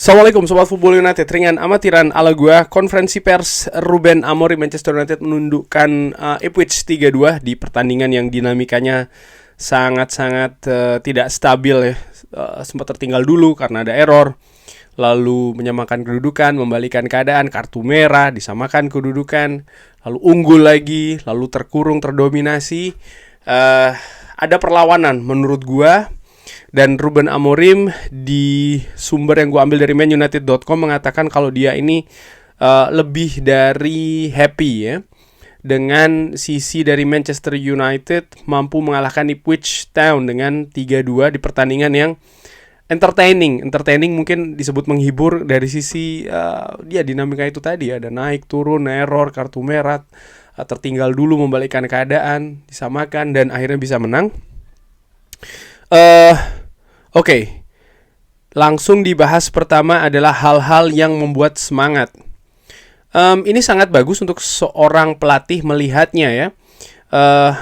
Assalamualaikum Sobat Football United. Ringan amatiran ala gua. Konferensi pers Ruben Amorim Manchester United menundukkan Ipswich 3-2 di pertandingan yang dinamikanya sangat-sangat tidak stabil ya. Sempat tertinggal dulu karena ada error, lalu menyamakan kedudukan, membalikan keadaan, kartu merah, disamakan kedudukan, lalu unggul lagi, lalu terkurung, terdominasi. Ada perlawanan menurut gua. Dan Ruben Amorim di sumber yang gue ambil dari manunited.com mengatakan kalau dia ini lebih dari happy ya dengan sisi dari Manchester United mampu mengalahkan Ipswich Town dengan 3-2 di pertandingan yang entertaining mungkin disebut menghibur dari sisi dia dinamika itu tadi, ada naik turun, error, kartu merah, tertinggal dulu, membalikkan keadaan, disamakan dan akhirnya bisa menang. Oke. Langsung dibahas pertama adalah hal-hal yang membuat semangat. Ini sangat bagus untuk seorang pelatih melihatnya ya.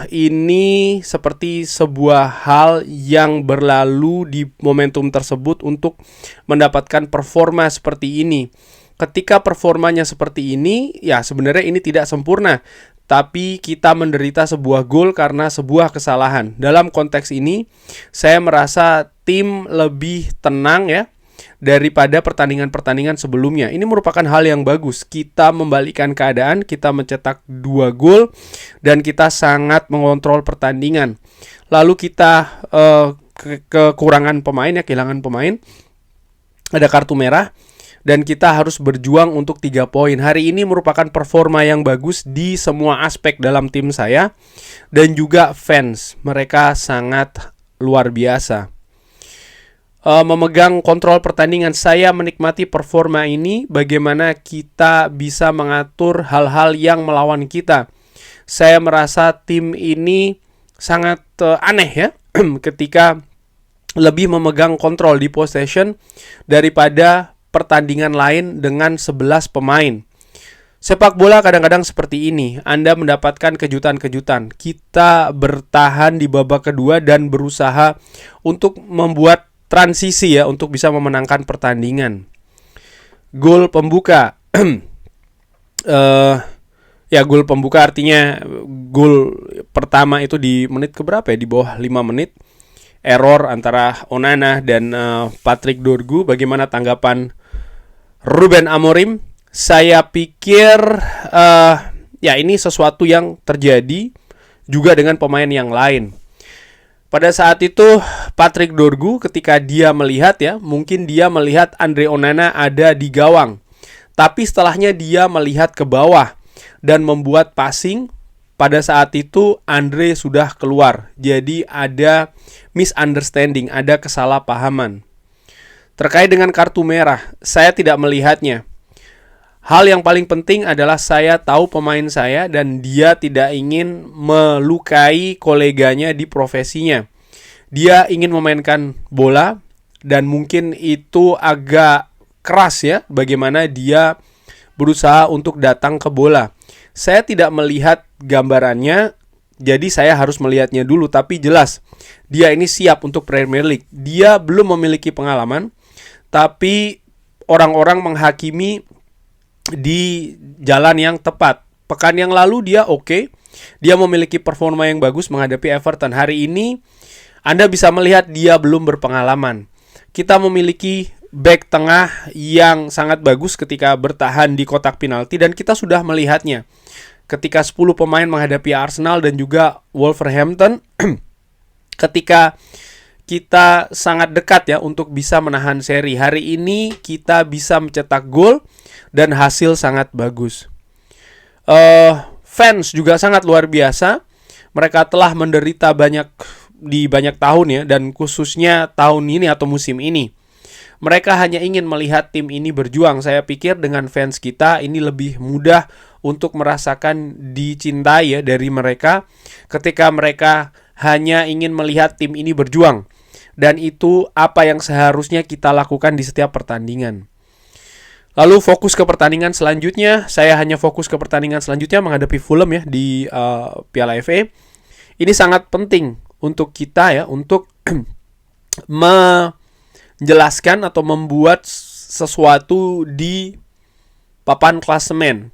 Ini seperti sebuah hal yang berlalu di momentum tersebut untuk mendapatkan performa seperti ini. Ketika performanya seperti ini, ya sebenarnya ini tidak sempurna. Tapi kita menderita sebuah gol karena sebuah kesalahan. Dalam konteks ini, saya merasa tim lebih tenang ya daripada pertandingan-pertandingan sebelumnya. Ini merupakan hal yang bagus. Kita membalikkan keadaan, kita mencetak 2 gol dan kita sangat mengontrol pertandingan. Lalu kita kekurangan pemain ya, kehilangan pemain. Ada kartu merah. Dan kita harus berjuang untuk 3 poin. Hari ini merupakan performa yang bagus di semua aspek dalam tim saya. Dan juga fans. Mereka sangat luar biasa. Memegang kontrol pertandingan, saya menikmati performa ini. Bagaimana kita bisa mengatur hal-hal yang melawan kita. Saya merasa tim ini sangat aneh ya. Ketika lebih memegang kontrol di possession daripada pertandingan lain dengan 11 pemain. Sepak bola kadang-kadang seperti ini. Anda mendapatkan kejutan-kejutan. Kita bertahan di babak kedua dan berusaha untuk membuat transisi ya untuk bisa memenangkan pertandingan. Gol pembuka. Gol pembuka artinya gol pertama itu di menit keberapa ya? Di bawah 5 menit. Error antara Onana dan Patrick Dorgu. Bagaimana tanggapan Ruben Amorim? Saya pikir ini sesuatu yang terjadi juga dengan pemain yang lain. Pada saat itu Patrick Dorgu ketika dia melihat ya, mungkin dia melihat Andre Onana ada di gawang. Tapi setelahnya dia melihat ke bawah dan membuat passing. Pada saat itu Andre sudah keluar. Jadi ada misunderstanding, ada kesalahpahaman. Terkait dengan kartu merah, saya tidak melihatnya. Hal yang paling penting adalah saya tahu pemain saya dan dia tidak ingin melukai koleganya di profesinya. Dia ingin memainkan bola dan mungkin itu agak keras ya, bagaimana dia berusaha untuk datang ke bola. Saya tidak melihat gambarannya, jadi saya harus melihatnya dulu. Tapi jelas, dia ini siap untuk Premier League. Dia belum memiliki pengalaman, tapi orang-orang menghakimi di jalan yang tepat. Pekan yang lalu dia oke. Dia memiliki performa yang bagus menghadapi Everton. Hari ini Anda bisa melihat dia belum berpengalaman. Kita memiliki back tengah yang sangat bagus ketika bertahan di kotak penalti dan kita sudah melihatnya ketika 10 pemain menghadapi Arsenal dan juga Wolverhampton. Ketika kita sangat dekat ya untuk bisa menahan seri. Hari ini kita bisa mencetak gol dan hasil sangat bagus. Fans juga sangat luar biasa. Mereka telah menderita di banyak tahun ya, dan khususnya tahun ini atau musim ini. Mereka hanya ingin melihat tim ini berjuang. Saya pikir dengan fans kita ini lebih mudah untuk merasakan dicintai ya dari mereka ketika mereka hanya ingin melihat tim ini berjuang. Dan itu apa yang seharusnya kita lakukan di setiap pertandingan. Lalu fokus ke pertandingan selanjutnya. Saya hanya fokus ke pertandingan selanjutnya menghadapi Fulham ya di Piala FA. Ini sangat penting untuk kita ya, untuk menjelaskan atau membuat sesuatu di papan klasemen.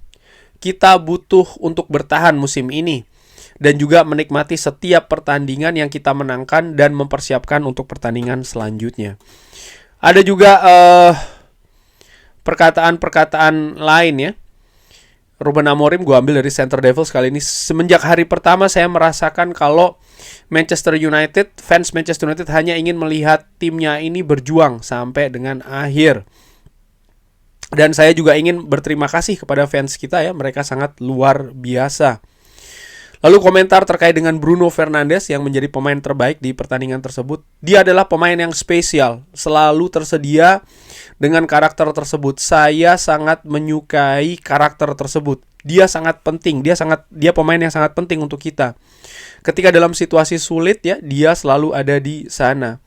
Kita butuh untuk bertahan musim ini dan juga menikmati setiap pertandingan yang kita menangkan dan mempersiapkan untuk pertandingan selanjutnya. Ada juga perkataan-perkataan lain ya. Ruben Amorim gue ambil dari Center Devils kali ini. Semenjak hari pertama saya merasakan kalau fans Manchester United hanya ingin melihat timnya ini berjuang sampai dengan akhir. Dan saya juga ingin berterima kasih kepada fans kita ya, mereka sangat luar biasa. Lalu komentar terkait dengan Bruno Fernandes yang menjadi pemain terbaik di pertandingan tersebut. Dia adalah pemain yang spesial, selalu tersedia dengan karakter tersebut. Saya sangat menyukai karakter tersebut. Dia sangat penting, dia pemain yang sangat penting untuk kita. Ketika dalam situasi sulit ya, dia selalu ada di sana.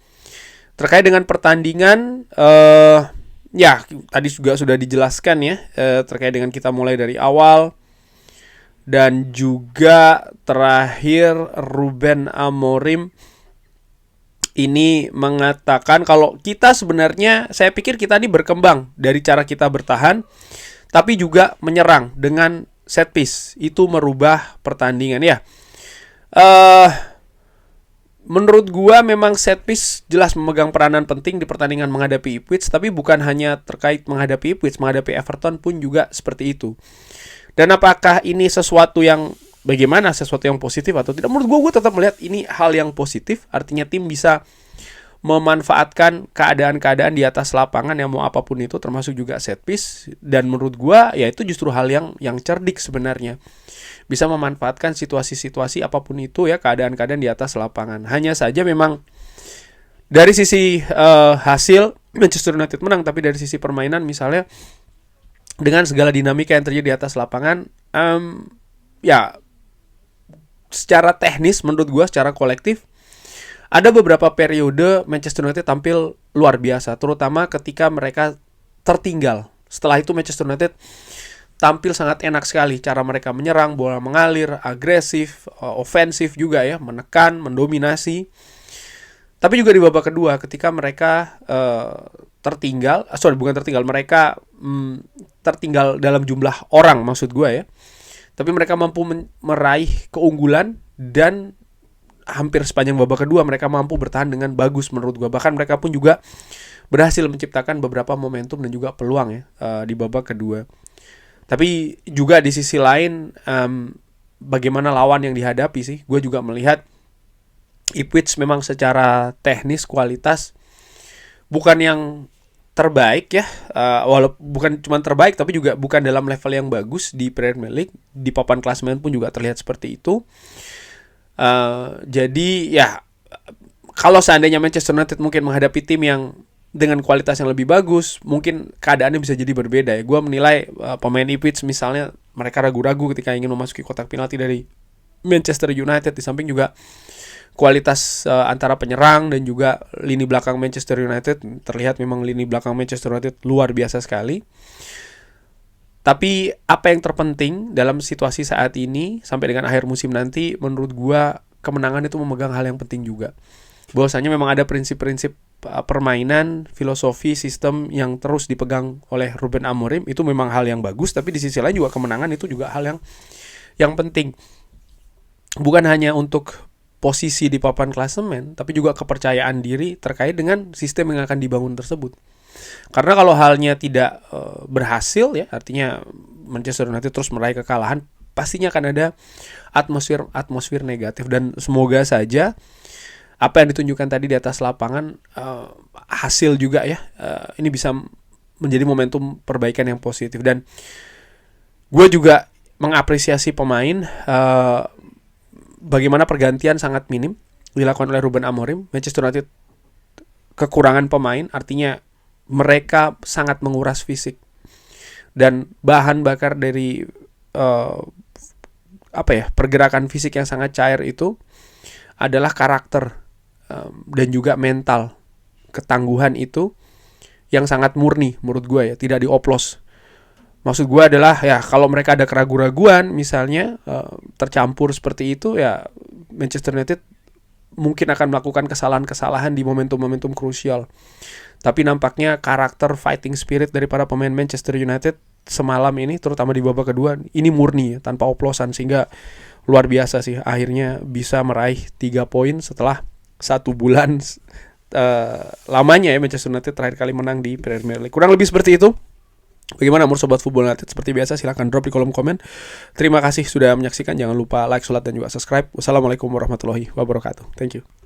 Terkait dengan pertandingan, ya tadi juga sudah dijelaskan ya, terkait dengan kita mulai dari awal. Dan juga terakhir Ruben Amorim ini mengatakan kalau kita sebenarnya, saya pikir kita ini berkembang dari cara kita bertahan, tapi juga menyerang dengan set piece. Itu merubah pertandingan ya. Menurut gua memang set piece jelas memegang peranan penting di pertandingan menghadapi Ipswich, tapi bukan hanya terkait menghadapi Ipswich, menghadapi Everton pun juga seperti itu. Dan apakah ini sesuatu yang positif atau tidak? Menurut gue tetap melihat ini hal yang positif. Artinya tim bisa memanfaatkan keadaan-keadaan di atas lapangan yang mau apapun itu, termasuk juga set piece. Dan menurut gue ya itu justru hal yang cerdik sebenarnya. Bisa memanfaatkan situasi-situasi apapun itu ya, keadaan-keadaan di atas lapangan. Hanya saja memang dari sisi hasil Manchester United menang, tapi dari sisi permainan misalnya dengan segala dinamika yang terjadi di atas lapangan, ya secara teknis menurut gue, secara kolektif ada beberapa periode Manchester United tampil luar biasa, terutama ketika mereka tertinggal. Setelah itu Manchester United tampil sangat enak sekali, cara mereka menyerang, bola mengalir, agresif, ofensif juga ya, menekan, mendominasi. Tapi juga di babak kedua ketika mereka mereka tertinggal dalam jumlah orang maksud gue ya. Tapi mereka mampu meraih keunggulan dan hampir sepanjang babak kedua mereka mampu bertahan dengan bagus menurut gue. Bahkan mereka pun juga berhasil menciptakan beberapa momentum dan juga peluang ya di babak kedua. Tapi juga di sisi lain bagaimana lawan yang dihadapi sih. Gue juga melihat Ipswich memang secara teknis kualitas bukan yang terbaik ya, walaupun bukan cuma terbaik tapi juga bukan dalam level yang bagus di Premier League. Di papan klasemen pun juga terlihat seperti itu. Jadi ya kalau seandainya Manchester United mungkin menghadapi tim yang dengan kualitas yang lebih bagus, mungkin keadaannya bisa jadi berbeda ya. Gue menilai pemain Ipswich misalnya mereka ragu-ragu ketika ingin memasuki kotak penalti dari Manchester United. Di samping juga kualitas antara penyerang dan juga lini belakang Manchester United, terlihat memang lini belakang Manchester United luar biasa sekali. Tapi apa yang terpenting dalam situasi saat ini sampai dengan akhir musim nanti, menurut gua kemenangan itu memegang hal yang penting juga. Bahwasanya memang ada prinsip-prinsip permainan, filosofi, sistem yang terus dipegang oleh Ruben Amorim, itu memang hal yang bagus. Tapi di sisi lain juga kemenangan itu juga hal yang penting. Bukan hanya untuk posisi di papan klasemen, tapi juga kepercayaan diri terkait dengan sistem yang akan dibangun tersebut. Karena kalau halnya tidak berhasil ya, artinya Manchester United terus meraih kekalahan, pastinya akan ada atmosfer negatif. Dan semoga saja apa yang ditunjukkan tadi di atas lapangan, hasil juga ya, ini bisa menjadi momentum perbaikan yang positif. Dan gue juga mengapresiasi pemain, bagaimana pergantian sangat minim dilakukan oleh Ruben Amorim. Manchester United kekurangan pemain, artinya mereka sangat menguras fisik. Dan bahan bakar dari pergerakan fisik yang sangat cair itu adalah karakter dan juga mental. Ketangguhan itu yang sangat murni menurut gue ya, tidak dioplos. Maksud gue adalah ya kalau mereka ada keraguan-keraguan misalnya tercampur seperti itu ya, Manchester United mungkin akan melakukan kesalahan-kesalahan di momentum-momentum krusial. Tapi nampaknya karakter fighting spirit dari para pemain Manchester United semalam ini, terutama di babak kedua, ini murni tanpa oplosan, sehingga luar biasa sih akhirnya bisa meraih 3 poin setelah 1 bulan lamanya ya Manchester United terakhir kali menang di Premier League. Kurang lebih seperti itu. Bagaimana menurut Sobat Football United? Seperti biasa silahkan drop di kolom komen. Terima kasih sudah menyaksikan. Jangan lupa like, subscribe, dan juga subscribe. Wassalamualaikum warahmatullahi wabarakatuh. Thank you.